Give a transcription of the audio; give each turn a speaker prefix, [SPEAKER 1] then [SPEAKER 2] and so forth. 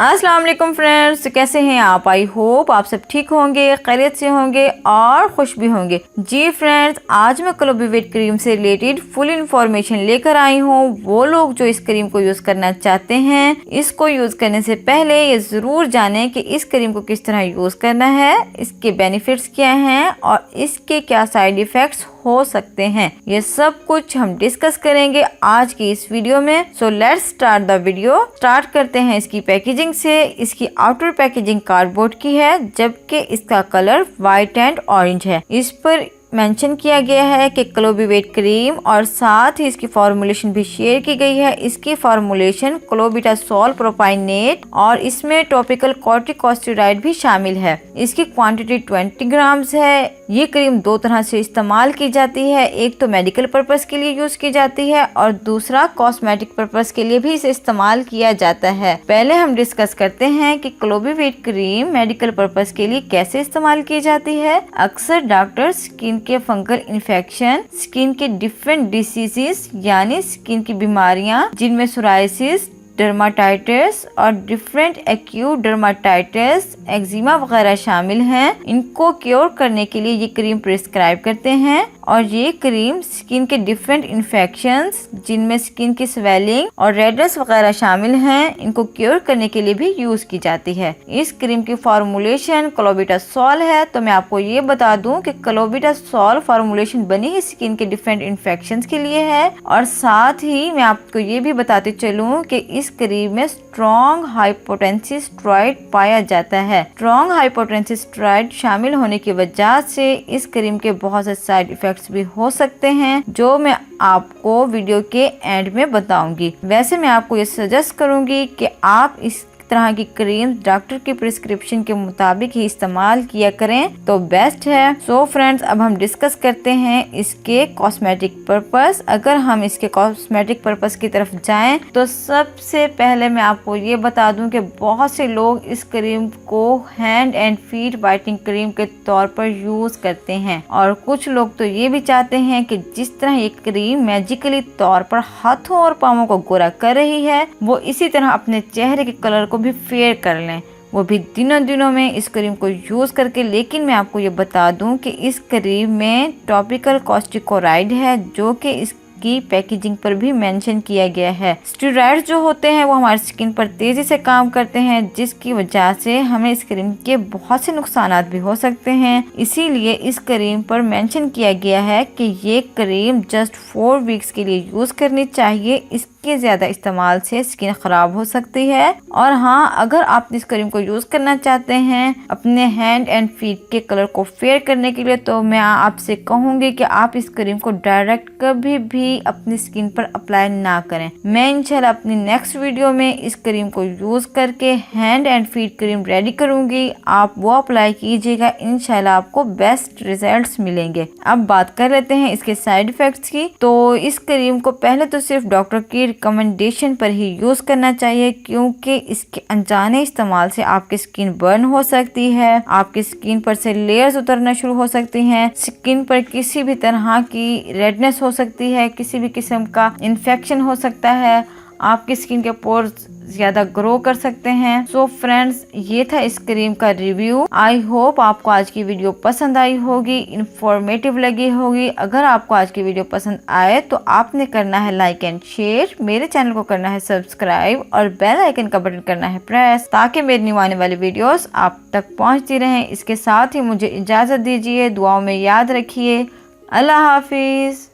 [SPEAKER 1] अस्सलाम वालेकुम फ्रेंड्स, कैसे हैं आप? आई होप आप सब ठीक होंगे, खैरियत से होंगे और खुश भी होंगे। जी फ्रेंड्स, आज मैं क्लोबिवेट क्रीम से रिलेटेड फुल इंफॉर्मेशन लेकर आई हूँ। वो लोग जो इस क्रीम को यूज़ करना चाहते हैं, इसको यूज़ करने से पहले ये ज़रूर जानें कि इस क्रीम को किस तरह यूज़ करना है, इसके बेनिफिट्स क्या हैं और इसके क्या साइड इफ़ेक्ट्स हो सकते हैं। ये सब कुछ हम डिस्कस करेंगे आज की इस वीडियो में। So let's start the video. Start करते हैं इसकी पैकेजिंग से। इसकी आउटर पैकेजिंग कार्डबोर्ड की है, जबकि इसका कलर वाइट एंड ऑरेंज है। इस पर मेंशन किया गया है कि क्लोबिवेट क्रीम और साथ ही इसकी फॉर्मूलेशन भी शेयर की गई है। इसकी फॉर्मूलेशन क्लोबिटासोल प्रोपाइनेट और इसमें टॉपिकल कॉर्टिकोस्टेरॉइड भी शामिल है। इसकी क्वांटिटी 20 ग्राम्स है। ये क्रीम दो तरह से इस्तेमाल की जाती है, एक तो मेडिकल पर्पस के लिए यूज की जाती है और दूसरा कॉस्मेटिक पर्पस के लिए भी इसे इस्तेमाल किया जाता है। पहले हम डिस्कस करते हैं कि क्लोबिवेट क्रीम मेडिकल पर्पस के लिए कैसे इस्तेमाल की जाती है। अक्सर डॉक्टर स्किन के फंगल इन्फेक्शन, स्किन के डिफरेंट डिसीजेस यानी स्किन की बीमारियां जिनमें सोराइसिस, डर्माटाइटिस और डिफरेंट एक्यूट डर्माटाइटिस, एक्जिमा वगैरह शामिल हैं, इनको क्योर करने के लिए ये क्रीम प्रिस्क्राइब करते हैं। और ये क्रीम स्किन के डिफरेंट इन्फेक्शंस जिनमें स्किन की स्वेलिंग और रेडनेस वगैरह शामिल हैं, इनको क्योर करने के लिए भी यूज की जाती है। इस क्रीम की फॉर्मूलेशन क्लोबिटासोल है। तो मैं आपको ये बता दूं कि क्लोबिटासोल फॉर्मूलेशन बनी ही स्किन के डिफरेंट इन्फेक्शंस के लिए है। और साथ ही मैं आपको ये भी बताते चलूं कि इस क्रीम में स्ट्रॉन्ग हाइपोटेंसी स्टेरॉइड पाया जाता है। स्ट्रॉन्ग हाइपोटेंसी स्टेरॉइड शामिल होने की वजह से इस क्रीम के बहुत से साइड इफेक्ट्स भी हो सकते हैं, जो मैं आपको वीडियो के एंड में बताऊंगी। वैसे मैं आपको ये सजेस्ट करूंगी कि आप इस तरह की क्रीम डॉक्टर की प्रिस्क्रिप्शन के मुताबिक ही इस्तेमाल किया करें तो बेस्ट है। सो फ्रेंड्स, अब हम डिस्कस करते हैं इसके कॉस्मेटिक पर्पस। अगर हम इसके कॉस्मेटिक पर्पस की तरफ जाएं तो सबसे पहले मैं आपको ये बता दूं कि बहुत से लोग इस क्रीम को hand and feet whitening cream के तौर पर यूज करते हैं और कुछ लोग तो ये भी चाहते हैं कि जिस तरह ये क्रीम मैजिकली तौर पर हाथों और पाँवों को गोरा कर रही है, वो इसी तरह अपने चेहरे के कलर भी फेयर कर लें, वो भी दिनों में इस क्रीम को यूज करके। लेकिन मैं आपको ये बता दूं कि इस क्रीम में टॉपिकल कॉर्टिकोस्टेरॉइड है, जो कि इसकी पैकेजिंग पर भी मेंशन किया गया है। स्टेरॉइड जो होते हैं वो हमारी स्किन पर तेजी से काम करते हैं, जिसकी वजह से हमें इस क्रीम के बहुत से नुकसान भी हो सकते हैं। इसीलिए इस क्रीम पर मेंशन किया गया है कि ये क्रीम जस्ट 4 वीक्स के लिए यूज करनी चाहिए। इसके ज्यादा इस्तेमाल से स्किन खराब हो सकती है। और हाँ, अगर आप इस क्रीम को यूज करना चाहते हैं अपने हैंड एंड फीट के कलर को फेयर करने के लिए, तो मैं आपसे कहूंगी कि आप इस क्रीम को डायरेक्ट कभी भी अपनी स्किन पर अप्लाई ना करें। मैं इंशाल्लाह अपनी नेक्स्ट वीडियो में इस क्रीम को यूज करके hand and feet cream ready करूंगी। आप वो अप्लाई कीजिएगा, इंशाल्लाह आपको बेस्ट रिजल्ट्स मिलेंगे। अब बात कर लेते हैं इसके साइड इफेक्ट्स की। तो इस क्रीम को पहले तो सिर्फ डॉक्टर की रिकमेंडेशन पर ही यूज करना चाहिए, क्योंकि इसके अनजाने इस्तेमाल से आपकी स्किन बर्न हो सकती है, आपकी स्किन पर से लेयर्स उतरना शुरू हो सकती हैं, स्किन पर किसी भी तरह की रेडनेस हो सकती है, किसी भी किस्म का इन्फेक्शन हो सकता है, आपकी स्किन के पोर्स ज्यादा ग्रो कर सकते हैं। सो फ्रेंड्स, ये था इस क्रीम का रिव्यू। आई होप आपको आज की वीडियो पसंद आई होगी, इंफॉर्मेटिव लगी होगी। अगर आपको आज की वीडियो पसंद आए तो आपने करना है लाइक एंड शेयर, मेरे चैनल को करना है सब्सक्राइब और बेल आइकन का बटन करना है प्रेस, ताकि मेरी न्यू आने वाली वीडियोस आप तक पहुंचती रहें। इसके साथ ही मुझे इजाजत दीजिए, दुआओं में याद रखिए। अल्लाह हाफिज।